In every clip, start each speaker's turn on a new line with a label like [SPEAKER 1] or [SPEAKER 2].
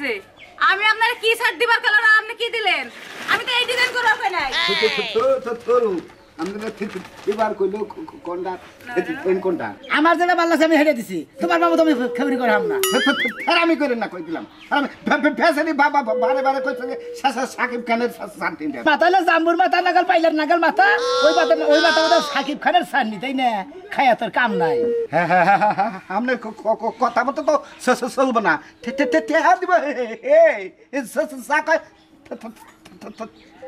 [SPEAKER 1] যে আমি আপনার কি ছাড় দিবার কারণ আপনি কি দিলেন আমি তো এই ডিজাইন করে রাখই নাই
[SPEAKER 2] তোরু আমরা এবার কইলো কোনটা কোন কোনটা
[SPEAKER 3] আমার যেটা ভালো লাগছে আমি হেঁটে দিছি তোমার বাবু তুমি খবরি করে হাম না
[SPEAKER 2] আমি করে না কই দিলাম আমি ফেসানি বাবা বারে বারে কইছে যে সাকিব খানের সান্তি দেন
[SPEAKER 3] মাথালে জাম্বুর মাথা নাগাল পাইলার নাগাল মাথা ওই মাথা সাকিব খানের সান্নি তাই না খায়া তোর কাম নাই
[SPEAKER 2] আপনার কথা মতো তো চলবো না দিব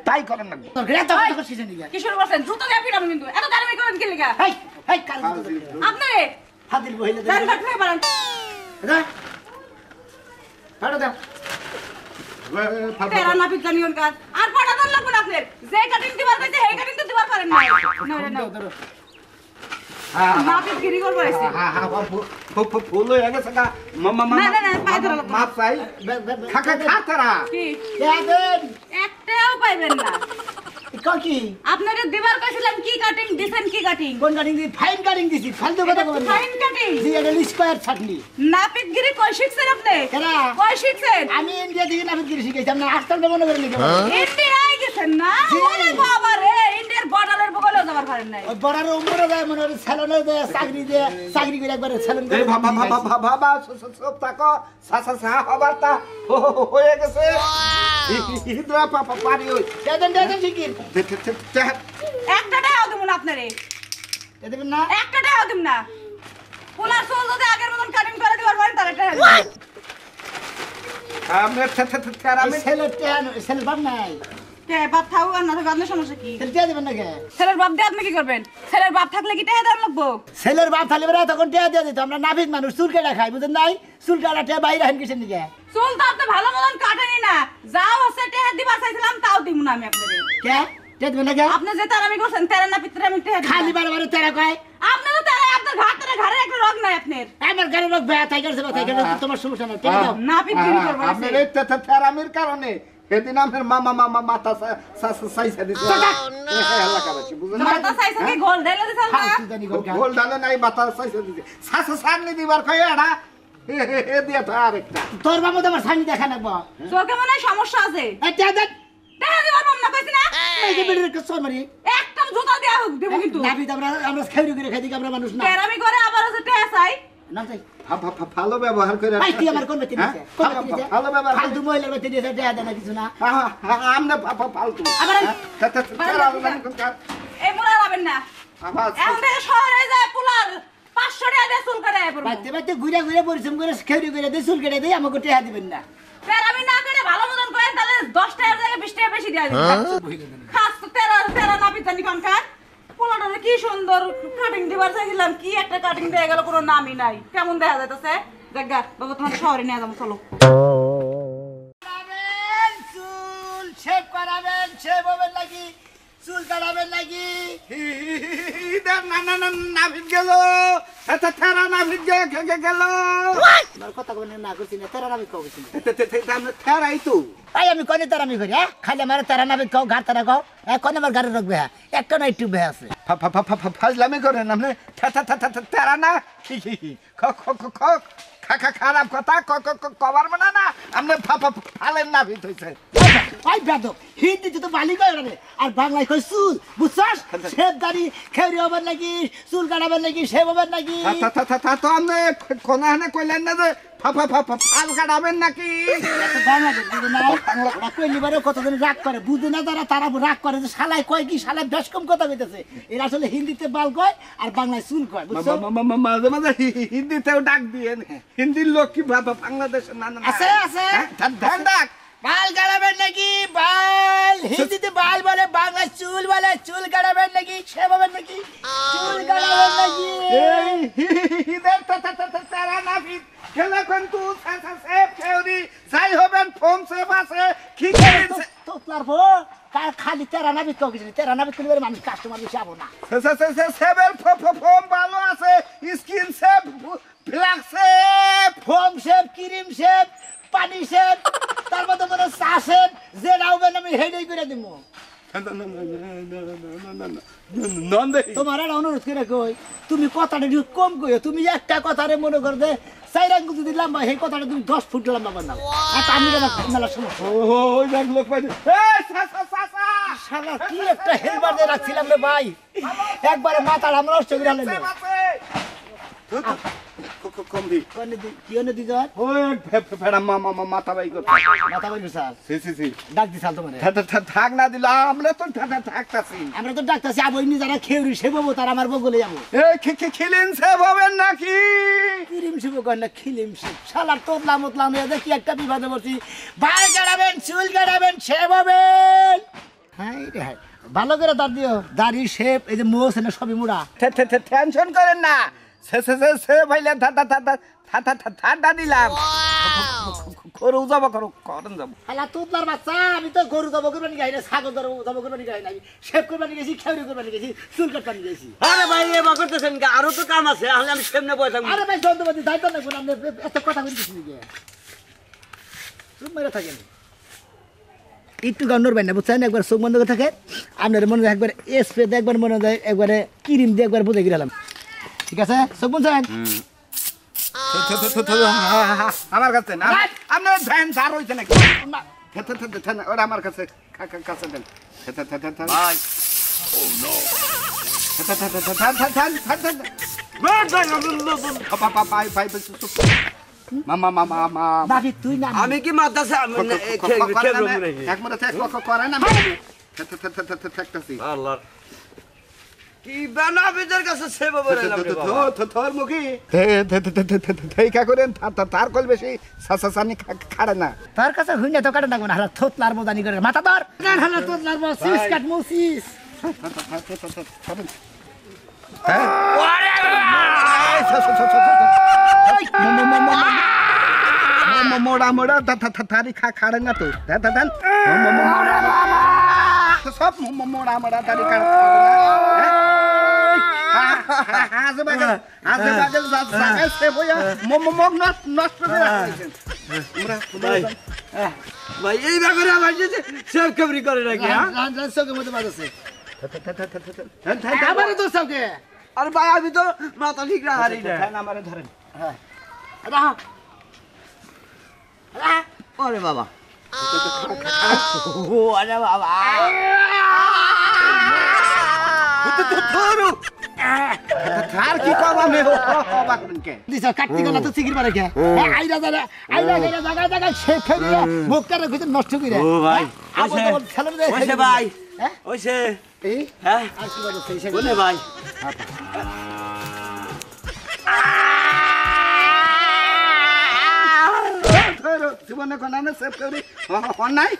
[SPEAKER 2] তাই করেন না
[SPEAKER 1] কিশোর বলছেন জুতো দিয়ে পিটাম কিন্তু এত দাঁড়ামি করেন কি লিগা আপনি
[SPEAKER 3] হাদিল বহিলে
[SPEAKER 1] দান কাটতে পারেন
[SPEAKER 3] ফাড়ো দাও
[SPEAKER 1] তেরা না পিট জানিওন কাজ আর পড়া দান লাগবে না আপনার যে কাটিং দিবার কইছে এই কাটিং তো দিবার পারেন না না না পিট গিরি করব আইছে
[SPEAKER 2] ফুল হয়ে গেছে না মামা
[SPEAKER 1] না পাই ধরা
[SPEAKER 2] মাপ চাই খা তারা
[SPEAKER 1] কি
[SPEAKER 3] দেন
[SPEAKER 1] একটাও পাইবেন না
[SPEAKER 3] কি
[SPEAKER 1] আপনারে দিবার কইছিলাম কি কাটিং দিছেন কি কাটিং
[SPEAKER 3] কোন কাটিং দি ফাইন কাটিং দিছি ফালতু কথা বলেন
[SPEAKER 1] ফাইন কাটিং
[SPEAKER 3] জি এটা স্কয়ার ছাটনি
[SPEAKER 1] নাপিত গিরি কই শিখছেন আপনি
[SPEAKER 3] কেরা
[SPEAKER 1] কই শিখছেন
[SPEAKER 3] আমি ইন্ডিয়া থেকে নাপিত গিরি শিখাইছি আপনি আজকাল মনে করেন নাকি
[SPEAKER 1] ইন্ডিয়ায় গেছেন না ওরে বাবা রে ইন্ডিয়ার বর্ডারের বগলে যাবার পারেন নাই
[SPEAKER 3] ওই বড়ার উমরে যায় মনে হয় সেলনে যায় চাকরি করে একবার সেলন করে
[SPEAKER 2] বাবা সব তাকো সা হবার তা হয়ে গেছে হিদরা পাপা পারি ওই
[SPEAKER 3] দেন শিকির
[SPEAKER 1] একটা টাকাও দেব না আপনারে
[SPEAKER 3] দেবেন না
[SPEAKER 1] একটা টাকাও দেব না পোলা সোল যদি আগের মতন কাটিং করে দিবার পারেন তাহলে টাকা
[SPEAKER 2] আমি
[SPEAKER 3] ছেলের বাপ নাই
[SPEAKER 1] কে বাপ থাকো আর না থাকো আপনার সমস্যা কি
[SPEAKER 3] ছেলে দিয়ে দেবেন না কে
[SPEAKER 1] ছেলের বাপ দিয়ে আপনি কি করবেন ছেলের বাপ থাকলে কি টাকা দেওয়ার লাগবো
[SPEAKER 3] ছেলের বাপ থাকলে বেড়া তখন টিয়া দিয়ে দিত আমরা নাভিদ মানুষ চুল কেটে খাই বুঝেন নাই চুল কাটা টিয়া বাইরে হান কিসের নিকে
[SPEAKER 1] চুল তো আপনি ভালো মতন কাটেনি না যাও আছে টাকা দিবার চাইছিলাম তাও দিব না আমি আপনারে
[SPEAKER 3] কে টিয়া দেবেন না কে
[SPEAKER 1] আপনি যে তারামি করছেন তেরা না পিতরে আমি টাকা
[SPEAKER 3] খালি বারে বারে তেরা কয়
[SPEAKER 1] আপনি তো তেরা আপনার ঘাড়ে একটা রোগ নাই আপনার
[SPEAKER 3] আমার গাড়ি লোক বেয়া থাই গেছে বাতাই গেছে তোমার সমস্যা নাই টিয়া দাও
[SPEAKER 1] না পিত গিরি করব
[SPEAKER 2] আপনার এই থেরামির কারণে সেদিন আমার মামা মাথা সাইসা দিতে এলাকাবাসী বুঝলেন
[SPEAKER 1] মাথা চাইছে কি গোল ঢেলে দিছেন না
[SPEAKER 2] গোল ডালে নাই মাথা সাইসা দিতে সামনে দিবার কয় এডা এ দিয়া তো আরেকটা
[SPEAKER 3] তোর বাবু তো আমার সামনে দেখা নাকবো
[SPEAKER 1] চোখে মনে হয় সমস্যা আছে
[SPEAKER 3] টিয়া দেন
[SPEAKER 1] টাকা দিবার পাম না কইছি না
[SPEAKER 3] এই যে বেড়ে কসর মারি
[SPEAKER 1] একটা জুতা দেয়া হোক দেব কিন্তু
[SPEAKER 3] নাভিদ আমরা খেউরি করে খাই দিই আমরা মানুষ না
[SPEAKER 1] তেরামি করে আবার আছে টাকা চাই
[SPEAKER 3] না চাই
[SPEAKER 2] ভালো ব্যবহার করে
[SPEAKER 3] ভাই তুই আমার কোন বেতে দিছে
[SPEAKER 2] ভালো ব্যবহার
[SPEAKER 3] ফালতু মহিলার বেতে দিছে টিয়া দেন না কিছু না
[SPEAKER 2] আমনে ফালতু
[SPEAKER 1] আবার এই মুরা রাবেন না এখন থেকে শহরে যায় পুলার 500 টাকা দিয়ে চুল কাটায় পড়ব
[SPEAKER 3] বাইতে বাইতে ঘুরে ঘুরে পরিশ্রম করে খেউরি করে দিয়ে চুল কেটে দিয়ে আমাকে টিয়া দিবেন না
[SPEAKER 1] তেরামি না করে ভালো মতন করেন তাহলে 10 টাকার জায়গায় 20 টাকা বেশি দেয়া দিবেন খাস তো তেরা না পিতানি কোনখান পোলাটা কি সুন্দর কাটিং দিবার চাইছিলাম কি একটা কাটিং দিয়ে গেল কোনো নামই নাই কেমন দেখা যাইতেছে দেখা বাবা তোমার শহরে নিয়ে যাবো চলো
[SPEAKER 3] চুল শেভ করাবেন শেভ হবেন নাকি চুল কাটাবেন নাকি
[SPEAKER 2] নাভিদ গেল থেরা নাভিদ গেল
[SPEAKER 3] কথা বলে না করছি না তেরা নামে কইছি
[SPEAKER 2] থেরাই তো
[SPEAKER 3] আই আমি কোনে তেরা আমি করি খালি আমার তেরা নামে কও ঘাট তেরা কও কোনে আমার গাড়ি রাখবে একটা না একটু বে আছে
[SPEAKER 2] ফাজলামি করেন আপনি তেরা না খারাপ কথা কবার মানে না আপনি ফালেন না ভিত হয়েছে
[SPEAKER 3] ভাই বেদক হিন্দিতে তো বালি কয় রে আর বাংলায় কই চুল বুঝছস শেভ দাড়ি খেউরি হবেন নাকি চুল কাটাবেন নাকি শেভ হবেন নাকি
[SPEAKER 2] তো আপনি কোনাহানে কইলেন না যে ফাল কাটাবেন নাকি
[SPEAKER 3] বাংলা বুঝে না ওরা কইলি বারে কতদিন রাগ করে বুঝে না তারা রাগ করে যে শালায় কয় কি শালায় বেশ কম কথা কইতেছে এরা আসলে হিন্দিতে বাল কয় আর বাংলায় চুল কয় বুঝছো
[SPEAKER 2] মাঝে মাঝে হিন্দিতেও ডাক দিয়েন হিন্দির লোক কি বাংলাদেশের নানা
[SPEAKER 3] আছে আছে
[SPEAKER 2] ডাক
[SPEAKER 3] বাল কাটাবেন নাকি বাল হিন্দিতে বাল বলে বাংলা চুল বলে চুল কাটাবেন নাকি শেভ হবেন নাকি চুল কাটাবেন নাকি
[SPEAKER 2] এই হিদের তারা নাফিদ খেলা কিন্তু সেফ থিওরি যাই হবেন ফোন সেফ আছে কি করেছে
[SPEAKER 3] তো তারপর খালি তেরা নাবিত কও কিছু তেরা নাবিত করলে মানুষ কাস্টমার বেশি আবো না
[SPEAKER 2] সেভের ফোম ভালো আছে skin safe flag safe
[SPEAKER 3] foam shave cream shave পানি শেভ তার মধ্যে মনে চা শেভ যে রাউবেন আমি হেডেই করে দিব
[SPEAKER 2] নন্দে
[SPEAKER 3] তোমার আর অনুরোধ করে কই তুমি কথাটা একটু কম কইও তুমি একটা কথারে মনে কর যে 4 আঙ্গুল যদি লম্বা সেই কথাটা তুমি 10 ফুট লম্বা বানাও আর আমি কেন মেলা সমস্যা
[SPEAKER 2] ওই দেখ লোক পাই
[SPEAKER 3] শালা কি একটা হেলবার দিয়ে রাখছিলাম রে ভাই একবারে মাথা আমরা নষ্ট করে আনলে
[SPEAKER 2] কমবি
[SPEAKER 3] কোনে দি কি ওনে দি যার
[SPEAKER 2] ওই ফেড়া মাথা বাই কর
[SPEAKER 3] মাথা বাইর স্যার
[SPEAKER 2] সি
[SPEAKER 3] ডাক দি সাল তোমারে
[SPEAKER 2] থাক না দিলা আমরা তো থাকতাছি
[SPEAKER 3] আমরা তো ডাকতাছি আবইনি যারা খেউরি সেববো তার আমার বগলে যাবো
[SPEAKER 2] এ খিলিন সে হবেন নাকি
[SPEAKER 3] কিরিম শিব কর না খিলিম শিব শালার তোতলা মতলা নিয়ে দেখি একটা বিবাদে বসি ভাই গাড়াবেন চুল গাড়াবেন শেভ হবেন হাই রে হাই ভালো করে তার দিও দাড়ি শেপ এই যে মোছ না সবই মুড়া
[SPEAKER 2] টেনশন করেন না সে ভাইলে ঠান্ডা দিলাম করু যাব করেন যাব
[SPEAKER 3] শালা তোতলার বাচ্চা আমি তো গরু দব করবানি গাই না ছাগল দব করবানি গাই না শেভ করবানি গেছি খেউরি করবানি গেছি চুল কাটবানি গেছি
[SPEAKER 4] আরে ভাই এবার করতেছেন কি? আরো তো কাম আছে তাহলে আমি সামনে বসে থাকবো।
[SPEAKER 3] আরে ভাই ধন্যবাদ দায়িত্ব না কোন আপনি এত কথা বলতেছি গে চুপ মেরে থাকেন একটু গান্নর বাইনা বুঝছেন একবার চোখ বন্ধ করে থাকে আপনার মনে হয় একবার স্প্রে দিয়ে একবার মনে হয় একবারে ক্রিম দিয়ে একবার বুঝে গেলাম ঠিক আছে চোখ বুঝছেন
[SPEAKER 2] আমার কাছে না আপনার ভ্যান সার হইছে নাকি ওটা আমার কাছে কাছে দেন
[SPEAKER 4] ভাই
[SPEAKER 3] বাবি তুই না
[SPEAKER 4] আমি কি মারতাছে আল্লাহ কি বানা বিদের কাছে সেবা বলাইলাম রে বাবা।
[SPEAKER 2] তার কল বেশি সাসাসানি খাড়ে না
[SPEAKER 3] তার কাছে হইনা তো কাটে থাকবো না হালা থোতলার মদানি করে মাথা ধর হালা থোতলার মদ সিস কাট মুসিস
[SPEAKER 2] মোড়া মোড়া থারি খাড়ে না তো সব মোড়া মোড়া থারি খাড়ে
[SPEAKER 4] ভাই এই ব্যাপারে আমার যে সেব কবরি করে নাকি হ্যাঁ?
[SPEAKER 3] চোখের মধ্যে বাজছে আমারও তো চোখে
[SPEAKER 4] আরে ভাই আমি তো মাথা ঠিক রাখারি না।
[SPEAKER 2] আমারে ধরেন
[SPEAKER 3] হ্যাঁ রাহ রাহ
[SPEAKER 4] ওরে বাবা
[SPEAKER 3] ও আরে বাবা
[SPEAKER 2] আর কি কব আমি অবাক কে
[SPEAKER 3] দিছ কাটতি গলা তো সিগির মারে কে আইরা জায়গা জায়গা শেখ খেয়ে মুখটা রেখে নষ্ট করে
[SPEAKER 4] ও ভাই ওইসে ভাই
[SPEAKER 3] হ্যাঁ
[SPEAKER 4] ওইসে
[SPEAKER 3] এই
[SPEAKER 4] হ্যাঁ
[SPEAKER 3] আর কি বলছ সেই
[SPEAKER 4] বলে ভাই
[SPEAKER 2] জীবনে কোন না সেভ করি হন নাই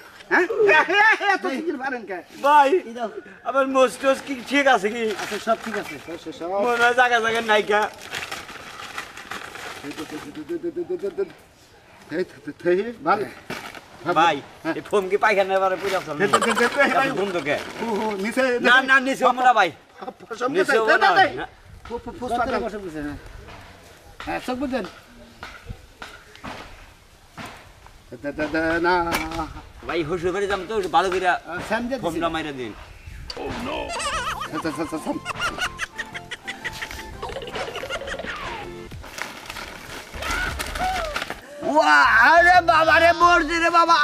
[SPEAKER 2] হ্যাঁ এত সিগির পারেন কে
[SPEAKER 4] ভাই আবার মোস্টোস কি ঠিক আছে কি
[SPEAKER 3] আচ্ছা সব ঠিক আছে
[SPEAKER 4] মনে হয় জায়গা জায়গা নাইকা
[SPEAKER 2] ভালো
[SPEAKER 4] ভাই এই ফোম কি পায়খানা এবারে পুরো চল বন্ধুকে
[SPEAKER 2] নিচে
[SPEAKER 4] না না নিছে আমরা ভাই নিছে না
[SPEAKER 3] হ্যাঁ চোখ বুঝেন
[SPEAKER 2] না
[SPEAKER 4] ভাই হুশু করে যাম তো ভালো করে
[SPEAKER 3] সামনে
[SPEAKER 4] ফোমটা মাইরা দিন ওয়া আরে বাবা রে মরজি রে বাবা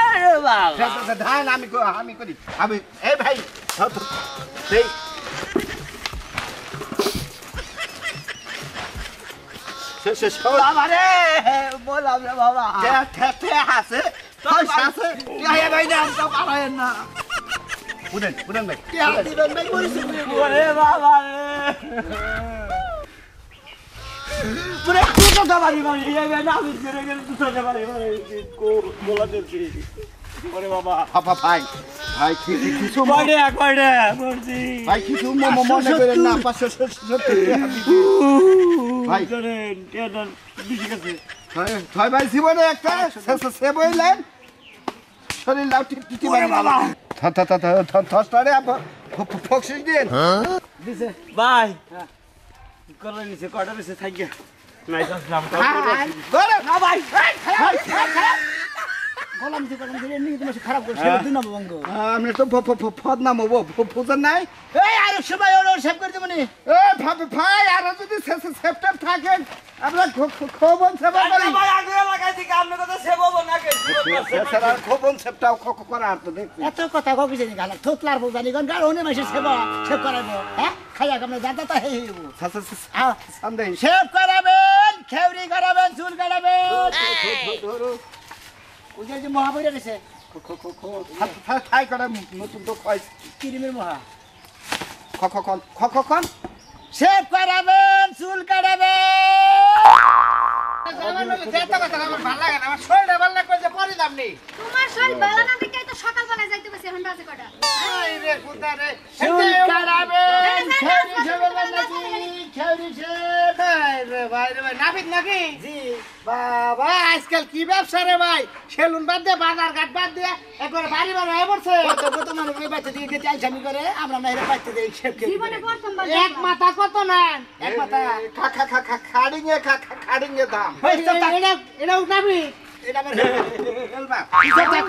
[SPEAKER 4] আরে বাবা
[SPEAKER 2] ধান আমি করি আমি এই ভাই সেই
[SPEAKER 4] বাবা রে বললাম রে বাবা
[SPEAKER 2] আছে
[SPEAKER 4] আছে ইয়া ভাই না তো পারেন না
[SPEAKER 2] বুঝেন ভাই
[SPEAKER 3] কে হাত দিবেন ভাই বইছি
[SPEAKER 4] ওরে বাবা রে পুরো কুটো দাবারি মারি এই না আমি করে গেল কুটো দাবারি মারি কো বলা দিছি ওরে বাবা
[SPEAKER 2] ভাই ভাই কিছু
[SPEAKER 4] কয়ডা মরজি
[SPEAKER 2] ভাই কিছু মনে করেন না 570 ভাই
[SPEAKER 4] করেন কেন বেশি কাছে
[SPEAKER 2] ভাই ভাই জীবনে একটা সে বইলেন শরীর লাউ টিটি
[SPEAKER 4] ওরে বাবা
[SPEAKER 2] থস্টারে ফক্সিস দিন
[SPEAKER 3] দিছে
[SPEAKER 4] ভাই করে নিছে কয়টা নিছে থাকি নাই আসলাম
[SPEAKER 2] ধরে
[SPEAKER 4] না ভাই
[SPEAKER 3] গলা মিশে কলম ধরে নিয়ে তোমার খারাপ করে সেটা 2 নম্বর বঙ্গ
[SPEAKER 2] আমি তো ফদ নাম হবো ফুজন নাই
[SPEAKER 3] এই আর সময় ওর সেভ করে দেবনি
[SPEAKER 2] এ ভাই আর যদি সেপ্টেম্বর থাকে আমরা খবন সেবা করি
[SPEAKER 4] ভাই আগে লাগাইছি আপনি কথা সেভ হবো না কে
[SPEAKER 2] স্যার খবন সেপটাও করা আর তো দেখছি
[SPEAKER 3] এত কথা কবি জানি গালা থোতলার বজানি গন গার ওনে মাসে সেভ করাবো হ্যাঁ খাইয়া কামনে দাদা তা হেই হইবো
[SPEAKER 2] সন্দেহ
[SPEAKER 3] সেভ করাবেন খেউরি করাবেন চুল কাটাবেন ওই যে মহাবৈরা গেছে
[SPEAKER 2] ঠাই করে নতুন তো খয়
[SPEAKER 3] কিরিমের মহা
[SPEAKER 2] খন
[SPEAKER 3] সেভ করাবেন চুল কাটাবেন
[SPEAKER 5] তোমার শরীর ভালো না দেখে তো সকালবেলা যাইতে বসে এখন বাজে কটা
[SPEAKER 3] চুল কাটাবেন খেউরি সেবেন নাকি খেউরি সেব
[SPEAKER 2] নাবিদ নাকি
[SPEAKER 3] জি
[SPEAKER 2] বাবা আজকাল কি ব্যবসা রে ভাই সেলুন বাদ দিয়ে বাজার ঘাট বাদ দিয়ে একবারে বাড়ি বাড়ি হয়ে পড়ছে
[SPEAKER 3] কত মানুষ এই বাচ্চা দিকে চাইছামি করে আমরা না এর বাচ্চা দিয়ে সেভ খেয়ে
[SPEAKER 5] জীবনে প্রথমবার
[SPEAKER 2] এক মাথা কত নেন
[SPEAKER 3] এক মাথা
[SPEAKER 2] খাড়িঙে দাম
[SPEAKER 3] এটা উঠাবি এটা আমার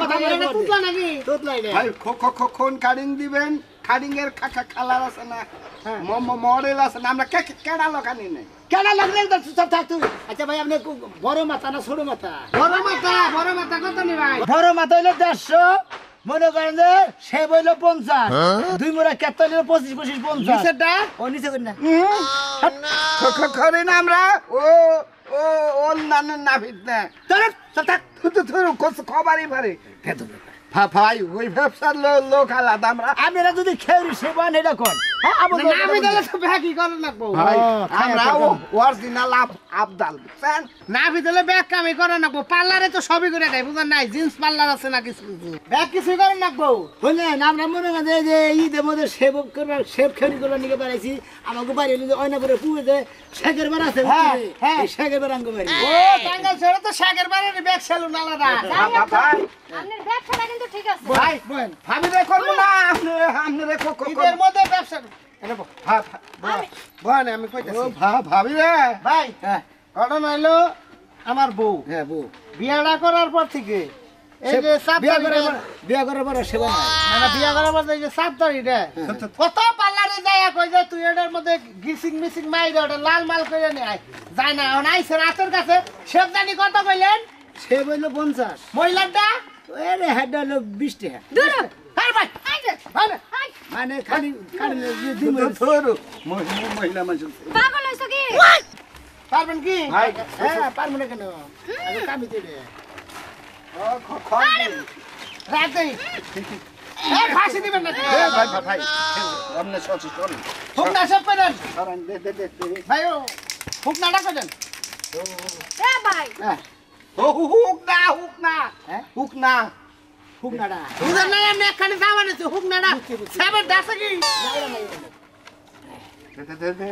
[SPEAKER 3] কথা বলে
[SPEAKER 2] তুতলা নাকি
[SPEAKER 3] তোতলাই রে
[SPEAKER 2] ভাই কোন কাটিং দিবেন কাটিং এর কালার আছে না মডেল আছে না আমরা কেনা লোকানি নেই
[SPEAKER 3] কেন লাগলে তো সব থাক তুই আচ্ছা ভাই আপনি বড় মাথা না ছোট মাথা
[SPEAKER 2] বড় মাথা কত নি ভাই
[SPEAKER 3] বড় মাথা হইলো 150 মনে করেন যে সে বইলো 50 দুই মোড়া কেত হইলো 25 50
[SPEAKER 2] নিচেরটা
[SPEAKER 3] ও নিচে করি না
[SPEAKER 2] করি না আমরা ও নাভিদ না
[SPEAKER 3] তোর সব থাক
[SPEAKER 2] খবরই পারে ভাই ওই ব্যবসার লোক আলাদা আমরা
[SPEAKER 3] আপনারা যদি খেউরি সেবান এটা কোন হ্যাঁ
[SPEAKER 2] নামি দিলে তো ব্যাগই করেন না ভাই আমরা অরিজিনাল আবদাল বুঝছেন নাভি দিলে ব্যাগ কামি করে না পার্লারে তো সবই করে দেয় বুঝেন নাই জিন্স পার্লার আছে না কিছু ব্যাগ কিছু করে না
[SPEAKER 3] বুঝলেন আমরা মনে করেন যে ঈদের মধ্যে সেব খেউরি করে নিয়ে বেড়াইছি আমাকে বাড়ি এলে অয়নাপুরে পুয়ে যে শেখের বার আছে
[SPEAKER 2] হ্যাঁ।
[SPEAKER 3] শেখের বার আঙ্গ বাড়ি
[SPEAKER 2] ও টাঙ্গাইল ছেড়ে তো শাকের বাড়ির ব্যাগ সেলুন আলাদা ভাই
[SPEAKER 5] আপনার ব্যবসাটা কিন্তু ঠিক আছে
[SPEAKER 2] ভাই ভাবি রে করবো না আপনি রে ঈদের মধ্যে ব্যবসা আমি কইতেছি ভাবি রে ভাই ঘটনা হইলো আমার বউ
[SPEAKER 3] হ্যাঁ বউ
[SPEAKER 2] বিয়াটা করার পর থেকে এই যে
[SPEAKER 3] বিয়া করার পর সেবা নাই
[SPEAKER 2] মানে বিয়া করার পর এই যে সাবধানি রে কত পার্লারে যায় কই যে তুই এটার মধ্যে গিসিং মিসিং মাইরে ওটা লাল মাল করে নে যায় না এখন আইছে রাতের কাছে সেবদানি কত কইলেন
[SPEAKER 3] সে বললো 50
[SPEAKER 2] মহিলাটা
[SPEAKER 3] এরে হেডা হলো 20 টাকা
[SPEAKER 5] দূর
[SPEAKER 2] হ্যাঁ ভাই ভাই
[SPEAKER 3] মানে খালি দিন
[SPEAKER 2] মহিলা মানুষ
[SPEAKER 5] পাগল হইছো কি
[SPEAKER 2] পারবেন কি
[SPEAKER 3] হ্যাঁ পারবো না কেন আগে কামি দিলে
[SPEAKER 2] রাতে ফাঁসি দিবেন না ভাই আপনি সচি চলেন হুকনা সব করেন ভাই হুকনাটা করেন
[SPEAKER 5] এ ভাই
[SPEAKER 2] হুকনা
[SPEAKER 3] হ্যাঁ?
[SPEAKER 2] হুকনা
[SPEAKER 3] হুকনাডা
[SPEAKER 2] বুঝেন না আমি এখানে যাবেন হুকনাটা সেবের দাসে কি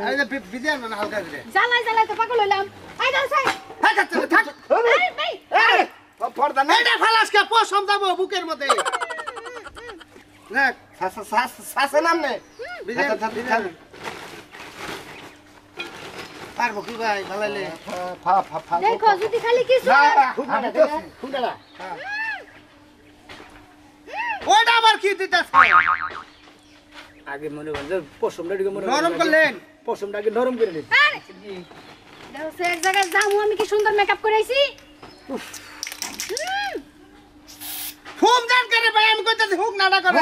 [SPEAKER 2] এই যে বিদিয়ান না হালকা করে
[SPEAKER 5] জ্বালাই জ্বালাই তো পাগল হইলাম আই দাও সাই
[SPEAKER 2] থাক
[SPEAKER 5] আরে ভাই
[SPEAKER 2] পর্দা নেই এটা ফালাস কে পছম যাবো বুকের মধ্যে দেখ সাসে নাম নে বিদিয়ান পারবো কি ভাই ভালাইলে
[SPEAKER 5] দেখো যদি খালি কিছু
[SPEAKER 3] হুকনাডা
[SPEAKER 2] ওইটা আবার কি দিতেছ
[SPEAKER 3] আগে মনে করেন যে পশমটা দিকে মনে
[SPEAKER 2] নরম করলেন
[SPEAKER 3] পশমটা আগে নরম করে নিন
[SPEAKER 5] আরে দেখো সে এক জায়গায় যামু আমি কি সুন্দর মেকআপ করাইছি
[SPEAKER 2] ফুম জান করে ভাই আমি কইতাছি হুক নাড়া করে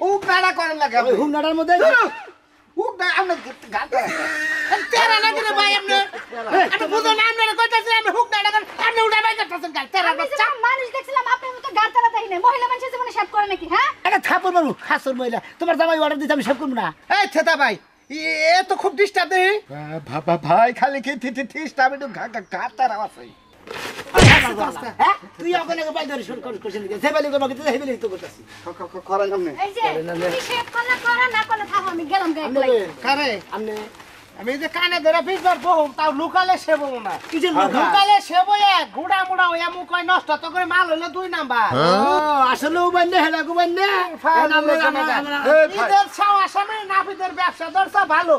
[SPEAKER 2] হুক নাড়া করেন লাগে
[SPEAKER 3] ওই হুকনাডার মধ্যে
[SPEAKER 2] হুক না আমরা গান করে তেরা না করে ভাই আপনি আমি বুঝো না আমরা কইতাছি আমি হুক নাড়া করে আপনি উড়া ভাই করতেছেন গাল তেরা
[SPEAKER 5] আমি যে মানুষ দেখছিলাম আপনার মতো গাড়তারা তাই না মহিলা মানুষের জীবনে শেভ করে নাকি হ্যাঁ
[SPEAKER 3] একটা থাপড় মারু খাসর মহিলা তোমার জামাই অর্ডার দিতে আমি সব করব না
[SPEAKER 2] এই থেতা ভাই এ তো খুব ডিস্টার্ব দেই ভাই খালি কি ডিস্টার্ব একটু গাতার আওয়াজ হয়
[SPEAKER 3] হ্যাঁ তুই ওখানে বাইরে ধরে শুরু করছিস যে বেলি করব কিন্তু হেবেলি তো করতেছি
[SPEAKER 2] করেন আপনি
[SPEAKER 5] এই যে তুমি শেভ করলে করো না করলে থাকো আমি গেলাম গায়ে
[SPEAKER 3] আপনি
[SPEAKER 2] কারে
[SPEAKER 3] আপনি
[SPEAKER 2] আমি যে কানে ধরে পিছবার বহু তাও লুকালে সেবো না
[SPEAKER 3] কিসের লোক
[SPEAKER 2] লুকালে সেবো এক গুড়া মুড়া হইয়া মুখ হয় নষ্ট তো করে মাল হইলো 2 নাম্বার
[SPEAKER 3] ও আসলে ও বন্ধে হেলা গো বন্ধে
[SPEAKER 2] ঈদের ছাও আসামে নাফিদের ব্যবসা দরসা ভালো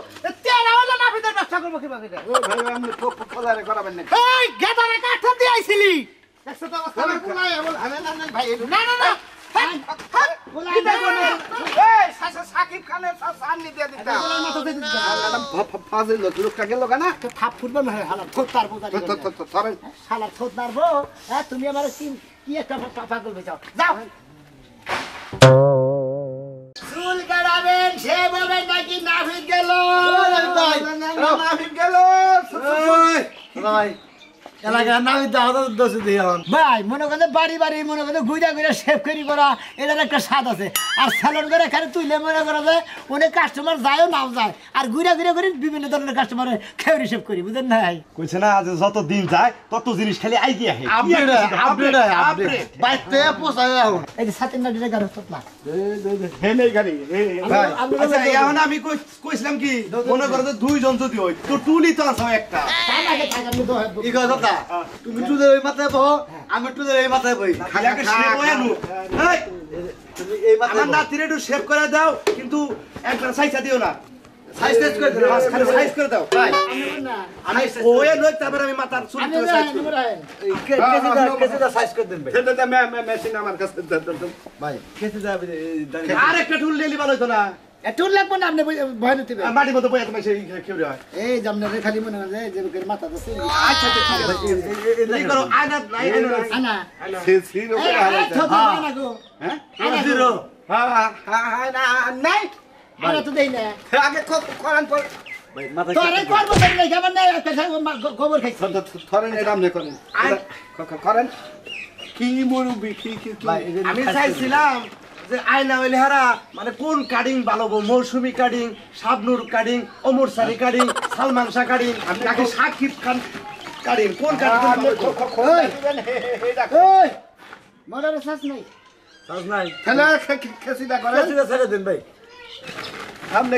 [SPEAKER 2] তেরা হলো নাফিদের ব্যবসা করবো কিভাবে
[SPEAKER 3] ও ভাই আপনি পোলারে করাবেন না
[SPEAKER 2] এই গেদারে কাঠ দিয়ে আইছিলি দেখছো তো অবস্থা আমার কুলাই বল না ভাই না না না কুলাই দেখো না এই সাকিব খানের সামনে দিয়ে দিতা মাথা দিয়ে দিতা ফাজিল লোকটা গেল কেন
[SPEAKER 3] থাপ ফুটবল না হালার থোত তারবো
[SPEAKER 2] ধরেন
[SPEAKER 3] হালার থোত মারবো হ্যাঁ তুমি আমার কি একটা পাগল বেচাও যাও চুল কাটাবেন সে বলবেন নাকি নাভিদ গেল
[SPEAKER 2] নাভিদ গেল
[SPEAKER 4] ভাই এলাকার নামি দোষ দিয়ে
[SPEAKER 3] ভাই মনে করে বাড়ি বাড়ি মনে করে ঘুরে ঘুরে শেভ করি করা এটার একটা স্বাদ আছে আর স্যালন করে এখানে তুইলে মনে করা যায় অনেক কাস্টমার যায়ও নাও যায় আর ঘুরে ঘুরে করে বিভিন্ন ধরনের কাস্টমার খেয়ে শেভ করি বুঝলেন না ভাই
[SPEAKER 4] কইছে না যে যত দিন যায় তত জিনিস খালি আইগি আহে
[SPEAKER 2] আপডেট বাইতে পোষায় এখন
[SPEAKER 3] এই যে সাতের নাটিটা গাড়ি না
[SPEAKER 2] হে নেই গাড়ি
[SPEAKER 4] ভাই আচ্ছা এখন আমি কইছিলাম কি মনে করো যে দুইজন যদি হই তো টুলি তো আছে একটা
[SPEAKER 2] ই কয় কথা তুমি টুদের ওই মাথায় বহ আমি টুদের এই মাথায় বই
[SPEAKER 4] খালি আগে শেভ হয়ে নু এই
[SPEAKER 2] তুমি এই মাথায়
[SPEAKER 4] আমার নাতিরে একটু শেভ করে দাও কিন্তু একবার সাইজা দিও না
[SPEAKER 2] সাইজ টেস্ট করে দিও
[SPEAKER 4] খালি সাইজ করে দাও ভাই আমি ওয়ে নই তারপর আমি মাথার চুল করে সাইজ করব
[SPEAKER 2] কেসিটা সাইজ করে দেন ভাই সেটা মেশিন আমার কাছে ভাই কেসিটা
[SPEAKER 4] আর একটা টুল লেলি ভালো হতো না
[SPEAKER 3] টুল লাগবো না আপনি ভয় নিতে
[SPEAKER 4] মাটির মতো বইয়া তোমার সেই কেউ হয়
[SPEAKER 3] এই যে আপনার খালি মনে হয় যে মাথা আছে
[SPEAKER 4] আচ্ছা ঠিক আছে এই করো আয়না নাই
[SPEAKER 3] আনা
[SPEAKER 2] জিরো
[SPEAKER 3] এই না গো
[SPEAKER 2] হ্যাঁ
[SPEAKER 3] আনা
[SPEAKER 2] জিরো হ্যাঁ না নাই
[SPEAKER 3] আনা তো দেই না
[SPEAKER 2] আগে করেন পর
[SPEAKER 3] তোরে করব তো নাই কেমন নাই খবর খাইছি
[SPEAKER 2] ধরেন এটা আপনি করেন করেন কি মুরুবি কি
[SPEAKER 4] আমি চাইছিলাম যে আয়না হইলে হারা মানে কোন কাটিং ভালো গো মৌসুমী কাটিং শাবনুর কাটিং ওমর সারি কাটিং সালমান শাহ কাটিং নাকি শাকিব খান কাটিং কোন কাটিং
[SPEAKER 3] ওই মরার শ্বাস নাই
[SPEAKER 4] কাজ নাই
[SPEAKER 2] খেলা খেসিটা করেন
[SPEAKER 4] ছেড়ে দেন ভাই
[SPEAKER 2] আপনি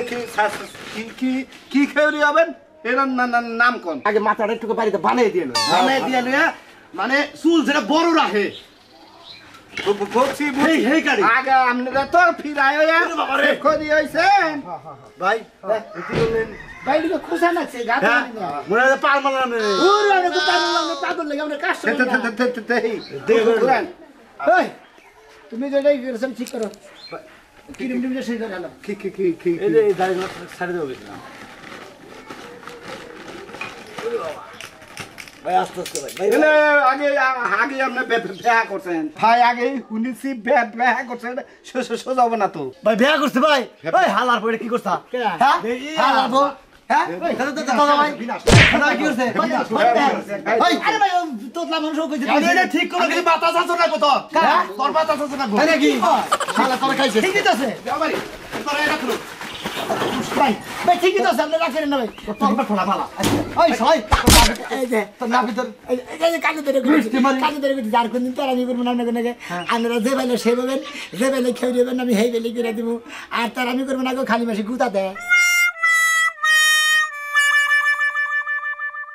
[SPEAKER 2] কি কি খেউরি হবেন এর নাম কোন
[SPEAKER 4] আগে মাথাটা একটু বাড়িতে বানিয়ে দিয়ে বানিয়ে দিয়ে মানে চুল যেটা বড় রাখে
[SPEAKER 2] বলছি
[SPEAKER 4] এই হেই কাটিং
[SPEAKER 2] আগে আপনারা তো ফিরায় খোঁজি হইছেন
[SPEAKER 4] ভাই
[SPEAKER 3] বাইরে তো খুশা নাছে গা
[SPEAKER 4] হ্যাঁ মনে হয় পার মারলাম রে
[SPEAKER 3] ওরে আমি তো পাগল লাগে আমরা কাস্টমার ওই তুমি যেটাই করেছেন ঠিক করো কিরম দিন সেই করে হলো
[SPEAKER 2] কি
[SPEAKER 4] এই যে দাঁড়িয়ে ছাড়ে দেবো ভাই আস্তে আস্তে ভাই
[SPEAKER 2] আগে আপনি ব্যা করছেন ভাই আগে শুনেছি ব্যা করছেন সোজা হবে না তো
[SPEAKER 4] ভাই বিয়া করছে ভাই ভাই হালার পরে কি করছা হ্যাঁ হালাবো হ্যাঁ দাদা ভাই দাদা কি করছে
[SPEAKER 3] ভাই আরে ভাই তোতলা মানুষ কইছে
[SPEAKER 4] এটা ঠিক করে কি মাথা যাচ্ছে না কত হ্যাঁ তোর মাথা যাচ্ছে না কত
[SPEAKER 3] কি শালা তোর খাইছে ঠিকই তো আছে
[SPEAKER 4] বাবারে তোরা এটা করো
[SPEAKER 3] ভাই ভাই ঠিকই তো আছে আপনি রাখেন না ভাই
[SPEAKER 4] তোর ফলা ফলা
[SPEAKER 3] ওই সই এই যে তোর না ভিতর এই যে কানে ধরে যার কোন দিন তার আমি করবো না আপনাকে আপনারা যে বেলে সে পাবেন যে বেলে খেয়ে দেবেন আমি সেই বেলে করে দিব আর তার আমি করবো না খালি মাসে গুতা দেয়